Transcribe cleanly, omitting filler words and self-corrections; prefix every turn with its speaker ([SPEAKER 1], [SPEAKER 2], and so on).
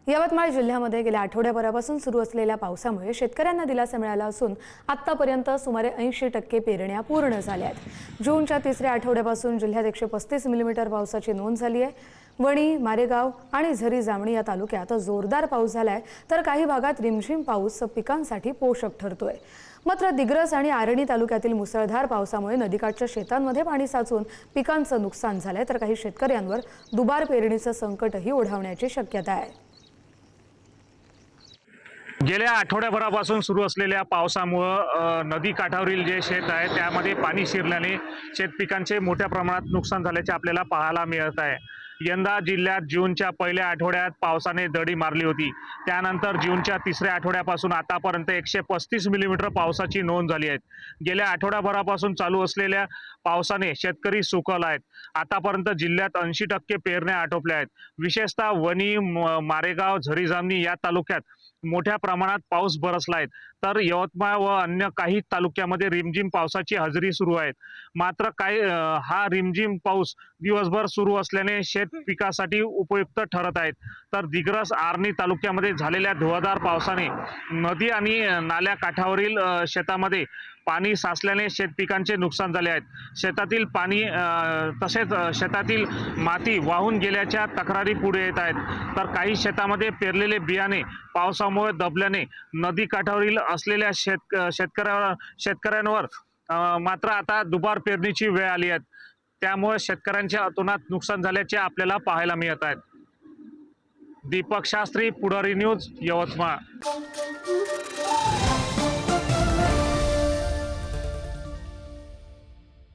[SPEAKER 1] यवतमाळ जिल्ह्यामध्ये गेल्या आठवड्याभरापासून सुरू असलेल्या पावसामुळे शेतकऱ्यांना दिलासा मिळाला असून आतापर्यंत सुमारे 80% पेरण्या पूर्ण झाल्या आहेत। जूनच्या तिसऱ्या आठवड्यापासून जिल्ह्यात 135 मिलीमीटर पावसाची नोंद झाली आहे। वणी, मारेगाव आणि झरी जामणी या तालुक्यात जोरदार पाऊस झालाय, तर काही भागात रिमझिम पाऊस पिकांसाठी पोषक ठरतोय। मात्र दिग्रस आणि आर्णी तालुक्यातील मुसळधार पावसामुळे नदीकाठच्या शेतांमध्ये पाणी साचून पिकांचं नुकसान झालंय, तर काही शेतकऱ्यांवर दुबार पेरणीचं संकटही ओढवण्याची शक्यता आहे।
[SPEAKER 2] गेल्या आठवड्याभरापासून सुरू असलेल्या पावसामुळे नदी काठावरील जे शेत आहे त्यामध्ये पाणी शिरल्याने शेतपिकांचे मोठ्या प्रमाणात नुकसान झाल्याचे आपल्याला पाहायला मिळत आहे। यंदा जिल्ह्यात जूनच्या पहिल्या आठवड्यात पावसाने दडी मारली होती। त्यानंतर जूनच्या तिसऱ्या आठवड्यापासून आतापर्यंत 135 मिलीमीटर पावसाची नोंद झाली आहे। गेल्या आठवड्याभरापासून चालू असलेल्या पावसाने शेतकरी सुखावला आहेत। आतापर्यंत जिल्ह्यात 80% पेरण्या आटोपल्या आहेत। विशेषतः वणी, मारेगाव, झरी जामणी या तालुक्यात मोठ्या प्रमाणात पाऊस बरसला आहे, तर यवतमाळ व अन्य काही तालुक्यामध्ये रिमझिम पावसाची हजेरी सुरू आहे। मात्र हा रिमझिम पाऊस दिवसभर सुरू असल्याने शेत पिकासाठी उपयुक्त ठरत आहेत। तर दिग्रस, आर्णी तालुक्यामध्ये झालेल्या धुवाधार पावसाने नदी आणि नाल्या काठावरील शेतामध्ये पाणी साचल्याने शेतपिकांचे नुकसान झाले आहेत। शेतातील पाणी तसेच शेतातील माती वाहून गेल्याच्या तक्रारी पुढे येत आहेत। तर काही शेतामध्ये पेरलेले बियाणे पावसामुळे दबल्याने नदी काठावरील असलेल्या शेतकऱ्यांवर मात्र आता दुबार पेरणीची वेळ आली आहे। त्यामुळे शेतकऱ्यांच्या अतोनात नुकसान झाल्याचे आपल्याला पाहायला मिळत आहे। दीपक शास्त्री, पुढारी न्यूज, यवतमाळ।